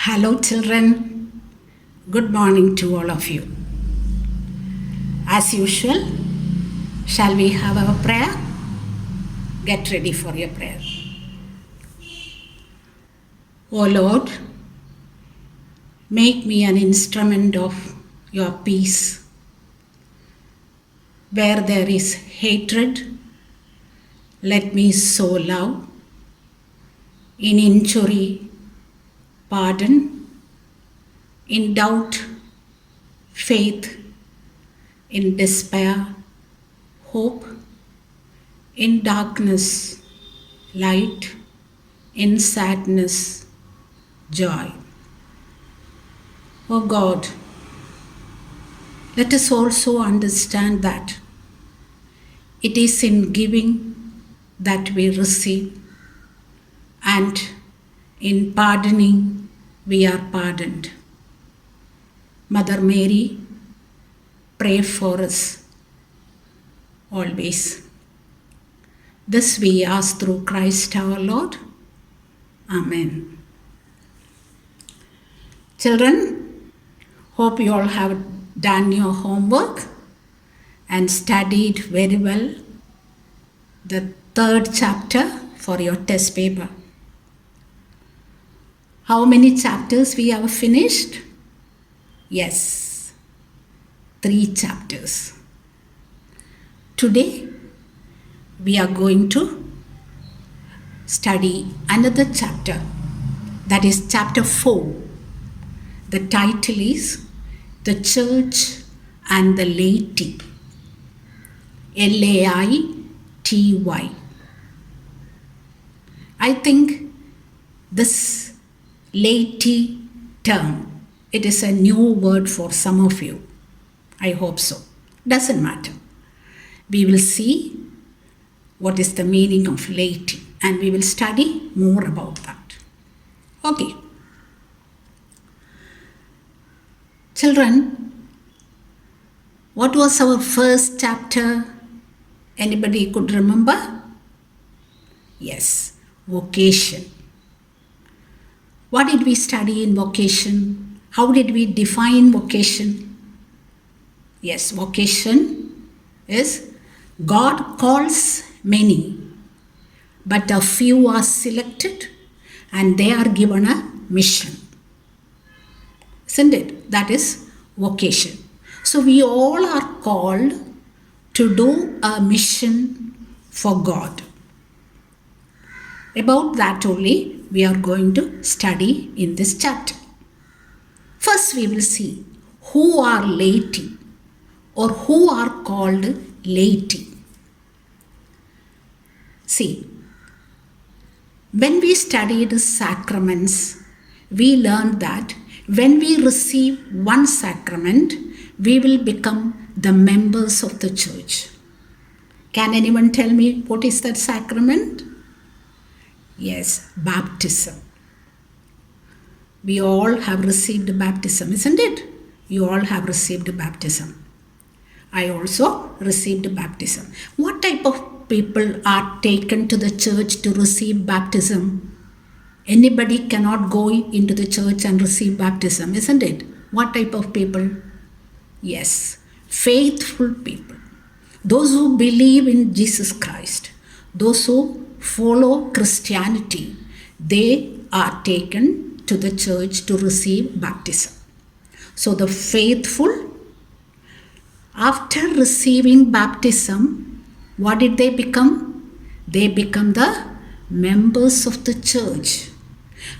Hello, children. Good morning to all of you. As usual, shall we have our prayer? Get ready for your prayer. O Lord, make me an instrument of your peace. Where there is hatred, let me sow love. In injury, pardon. In doubt, faith. In despair, hope. In darkness, light. In sadness, joy. Oh God, let us also understand that it is in giving that we receive, and in pardoning we are pardoned. Mother Mary, pray for us always. This we ask through Christ our Lord. Amen. Children, hope you all have done your homework and studied very well the third chapter for your test paper. How many chapters we have finished? Yes, 3 chapters. Today, we are going to study another chapter, that is chapter 4. The title is The Church and the Laity. Laity. I think this laity term, it is a new word for some of you. I hope so. Doesn't matter. We will see what is the meaning of laity and we will study more about that. Okay. Children, what was our first chapter? Anybody could remember? Yes, vocation. What did we study in vocation? How did we define vocation? Yes, vocation is God calls many, but a few are selected and they are given a mission. Isn't it? That is vocation. So we all are called to do a mission for God. About that only we are going to study in this chapter. First we will see who are laity or who are called laity. See, when we studied sacraments, we learned that when we receive one sacrament, we will become the members of the church. Can anyone tell me what is that sacrament? Yes, baptism. We all have received baptism, isn't it? You all have received baptism. I also received baptism. What type of people are taken to the church to receive baptism? Anybody cannot go into the church and receive baptism, isn't it? What type of people? Yes, faithful people. Those who believe in Jesus Christ. Those who follow Christianity. They are taken to the church to receive baptism. So the faithful, after receiving baptism, what did they become? They become the members of the church.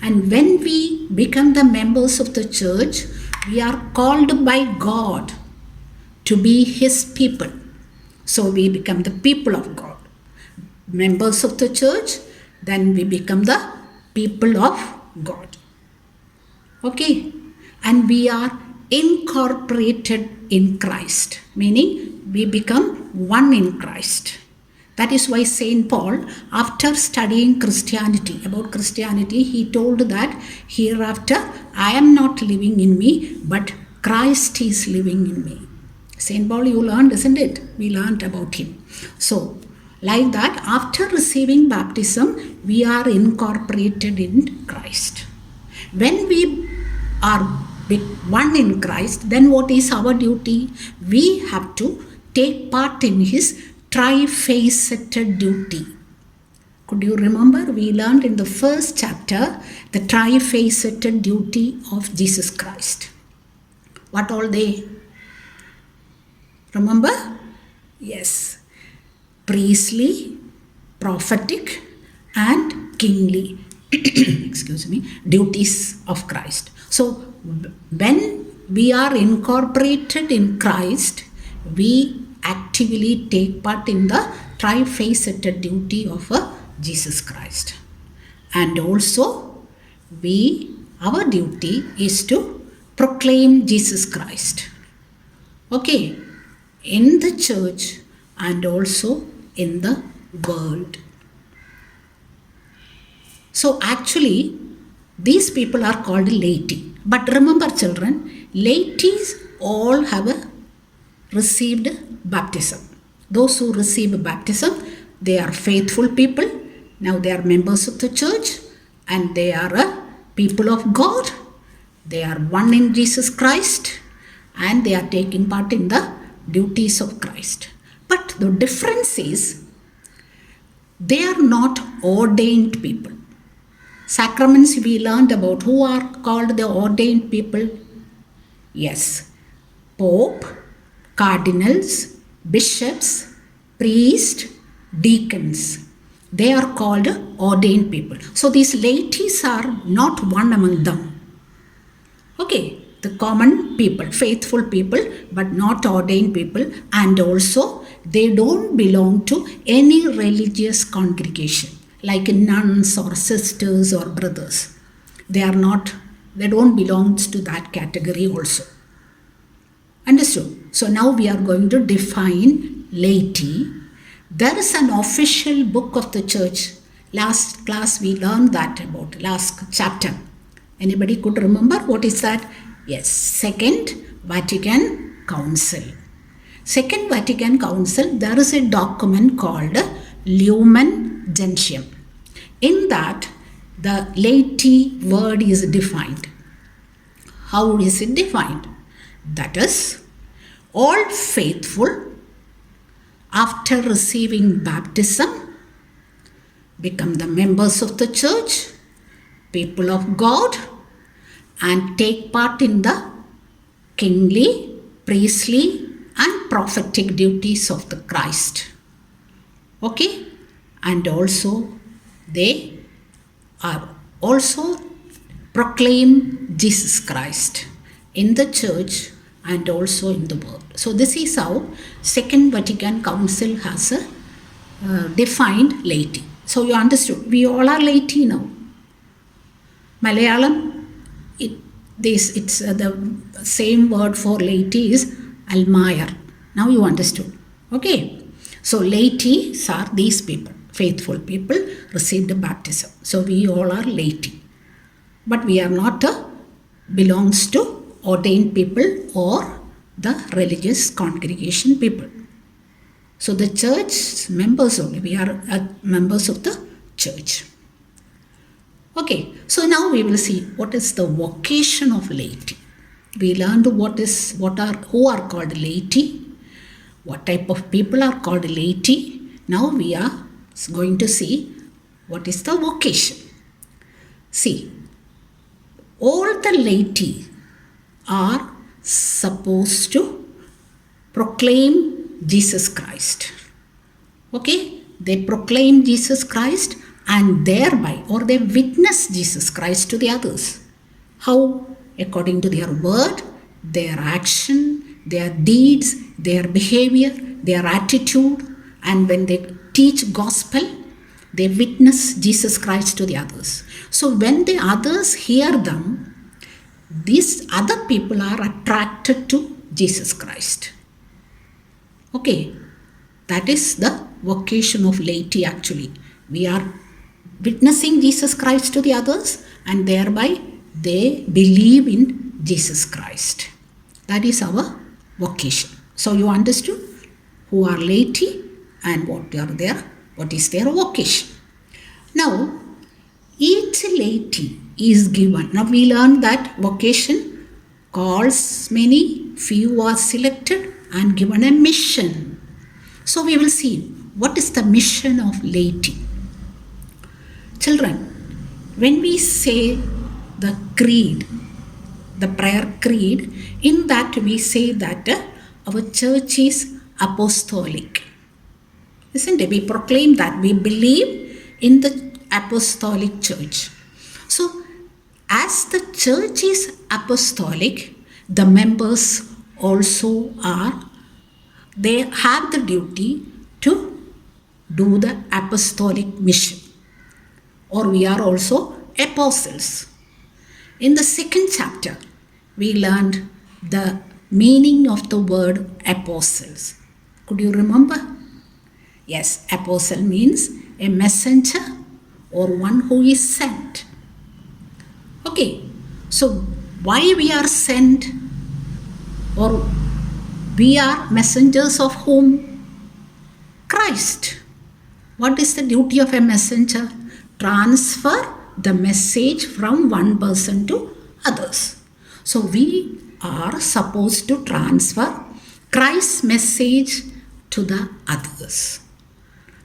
And when we become the members of the church, we are called by God to be His people. So we become the people of God. Members of the church, then we become the people of God. Okay? And we are incorporated in Christ, meaning we become one in Christ. That is why Saint Paul, after studying Christianity, about Christianity, he told that hereafter I am not living in me, but Christ is living in me. Saint Paul, you learned, isn't it? We learned about him. So, like that, after receiving baptism, we are incorporated in Christ. When we are one in Christ, then what is our duty? We have to take part in his trifaceted duty. Could you remember? We learned in the first chapter the trifaceted duty of Jesus Christ. What all they? Remember? Yes. Priestly, prophetic, and kingly excuse me, duties of Christ. So when we are incorporated in Christ, we actively take part in the trifaceted duty of Jesus Christ. And also our duty is to proclaim Jesus Christ. Okay, in the church and also in the world. So actually, these people are called laity. But remember children, laities all have received baptism. Those who receive baptism, they are faithful people. Now they are members of the church and they are a people of God. They are one in Jesus Christ and they are taking part in the duties of Christ. But the difference is they are not ordained people. Sacraments we learned about. Who are called the ordained people? Yes, Pope, cardinals, bishops, priests, deacons. They are called ordained people. So these laities are not one among them. Okay, the common people, faithful people, but not ordained people, and also they don't belong to any religious congregation like nuns or sisters or brothers. They don't belong to that category also. Understood? So now we are going to define laity. There is an official book of the church. Last class we learned that about, last chapter. Anybody could remember what is that? Yes, Second Vatican Council. Second Vatican Council, there is a document called Lumen Gentium. In that, the laity word is defined. How is it defined? That is, all faithful after receiving baptism become the members of the church, people of God, and take part in the kingly, priestly, and prophetic duties of the Christ. Okay? And also they are also proclaim Jesus Christ in the church and also in the world. So this is how Second Vatican Council has defined laity. So you understood, we all are laity now. Malayalam, it's the same word for laity is almayar. Now you understood. Okay. So laities are these people, faithful people, received baptism. So we all are laity. But we are not belongs to ordained people or the religious congregation people. So the church members only, we are members of the church. Okay, so now we will see what is the vocation of laity. We learned who are called laity, what type of people are called laity. Now we are going to see what is the vocation. See, all the laity are supposed to proclaim Jesus Christ. Okay, they proclaim Jesus Christ and thereby, or they witness Jesus Christ to the others. How? According to their word, their action, their deeds, their behavior, their attitude, and when they teach gospel, they witness Jesus Christ to the others. So when the others hear them, these other people are attracted to Jesus Christ. Okay, that is the vocation of laity actually. We are witnessing Jesus Christ to the others and thereby they believe in Jesus Christ. That is our vocation. So you understood who are laity and what is their vocation. Now, Each laity is given. Now we learned that vocation calls many, few are selected and given a mission. So we will see what is the mission of laity. Children, when we say the creed, the prayer creed, in that we say that our church is apostolic. Isn't it? We proclaim that we believe in the apostolic church. So, as the church is apostolic, the members also are, they have the duty to do the apostolic mission. Or we are also apostles. In the second chapter, we learned the meaning of the word apostles. Could you remember? Yes, apostle means a messenger or one who is sent. Okay, so why we are sent, or we are messengers of whom? Christ. What is the duty of a messenger? Transfer the message from one person to others. So we are supposed to transfer Christ's message to the others.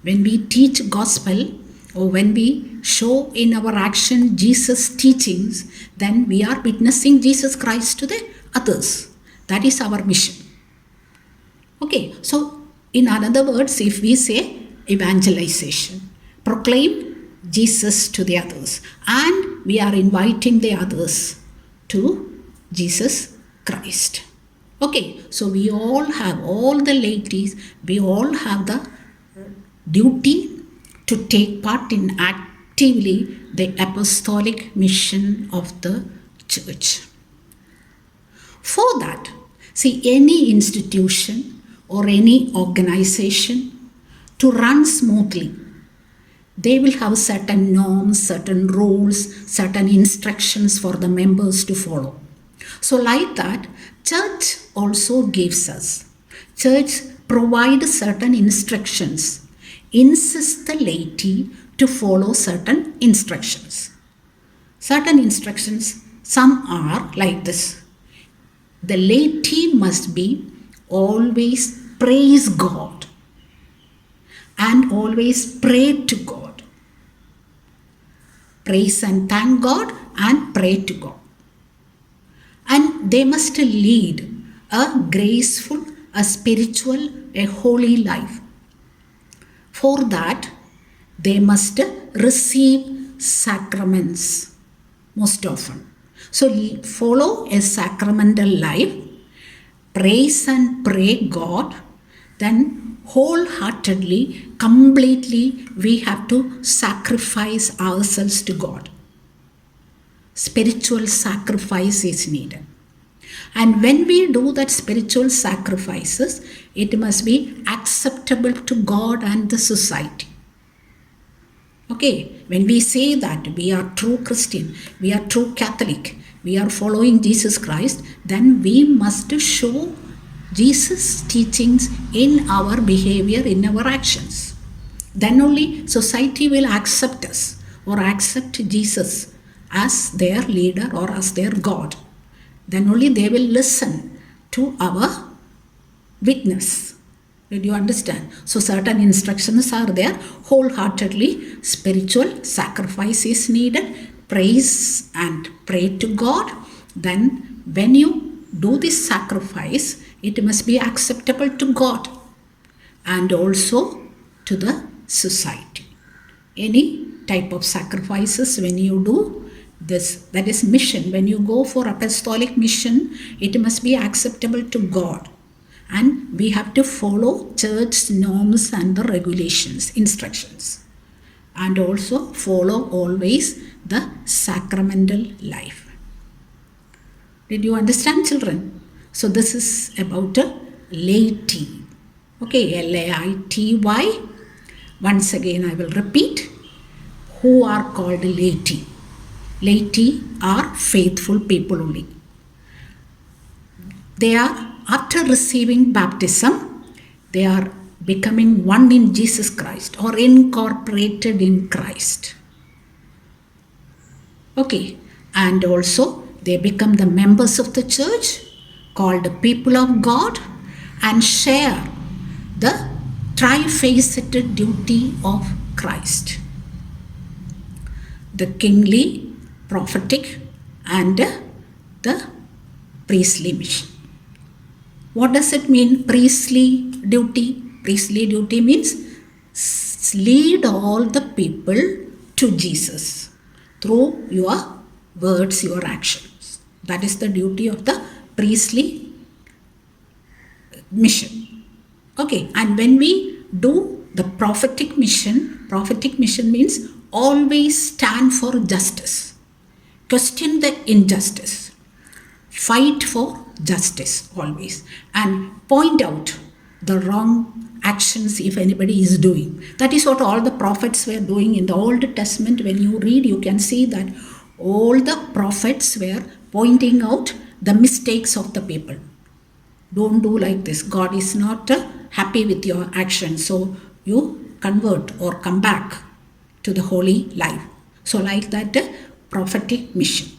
When we teach gospel, or when we show in our action Jesus' teachings, then we are witnessing Jesus Christ to the others. That is our mission. Okay, so in other words, if we say evangelization, proclaim Jesus to the others, and we are inviting the others to Jesus Christ. Okay, so we all have, all the ladies, we all have the duty to take part in actively the apostolic mission of the church. For that, see, any institution or any organization to run smoothly, they will have certain norms, certain rules, certain instructions for the members to follow. So like that, church also gives us. Church provides certain instructions, insists the laity to follow certain instructions. Certain instructions, some are like this. The laity must be always praise God and always pray to God. Praise and thank God and pray to God. And they must lead a graceful, a spiritual, a holy life. For that, they must receive sacraments most often. So follow a sacramental life, praise and pray God, then wholeheartedly, completely, we have to sacrifice ourselves to God. Spiritual sacrifice is needed. And when we do that spiritual sacrifices, it must be acceptable to God and the society. Okay, when we say that we are true Christian, we are true Catholic, we are following Jesus Christ, then we must show Jesus' teachings in our behavior, in our actions. Then only society will accept us or accept Jesus as their leader or as their God. Then only they will listen to our witness. Did you understand? So certain instructions are there. Wholeheartedly, spiritual sacrifice is needed. Praise and pray to God. Then when you do this sacrifice, it must be acceptable to God and also to the society. Any type of sacrifices when you do this, that is mission. When you go for apostolic mission, it must be acceptable to God. And we have to follow church norms and the regulations, instructions. And also follow always the sacramental life. Did you understand, children? So this is about a laity. Okay, L-A-I-T-Y. Once again I will repeat. Who are called laity? Laity are faithful people only. They are, after receiving baptism, they are becoming one in Jesus Christ or incorporated in Christ. Okay, and also they become the members of the church called the people of God and share the trifaceted duty of Christ, the kingly, prophetic, and the priestly mission. What does it mean, priestly duty? Priestly duty means lead all the people to Jesus through your words, your actions. That is the duty of the priestly mission. Okay, and when we do the prophetic mission means always stand for justice, question the injustice, fight for justice always, and point out the wrong actions if anybody is doing. That is what all the prophets were doing in the Old Testament. When you read, you can see that all the prophets were pointing out the mistakes of the people. Don't do like this. God is not happy with your action. So you convert or come back to the holy life. So like that prophetic mission.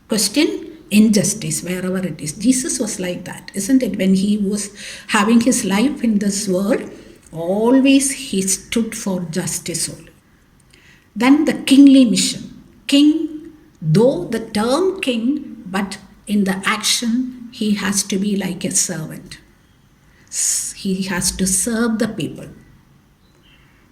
Question injustice wherever it is. Jesus was like that, isn't it? When he was having his life in this world, always he stood for justice only. Then the kingly mission. King, though the term king, but in the action, he has to be like a servant. He has to serve the people.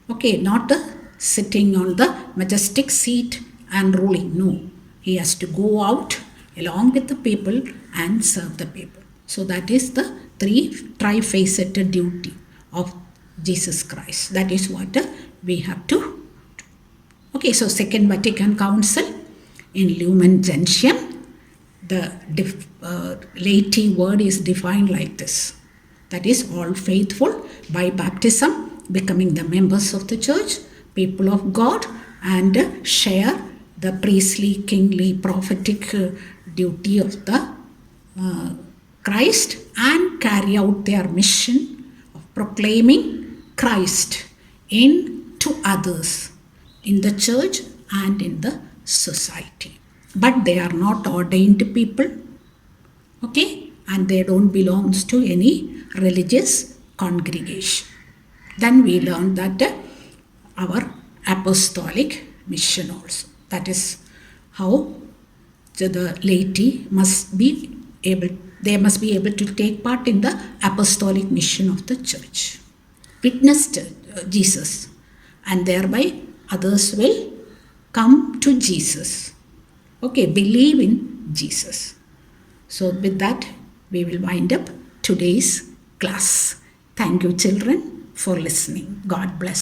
Okay, not sitting on the majestic seat and ruling. No, he has to go out along with the people and serve the people. So that is the trifaceted duty of Jesus Christ. That is what we have to do. Okay, so Second Vatican Council in Lumen Gentium, the laity word is defined like this. That is, all faithful by baptism, becoming the members of the church, people of God, and share the priestly, kingly, prophetic duty of the Christ and carry out their mission of proclaiming Christ to others in the church and in the society. But they are not ordained people, okay, and they don't belong to any religious congregation. Then we learn that our apostolic mission also. That is how the laity must be able to take part in the apostolic mission of the church. Witness Jesus, and thereby others will come to Jesus. Okay, believe in Jesus. So with that, we will wind up today's class. Thank you, children, for listening. God bless.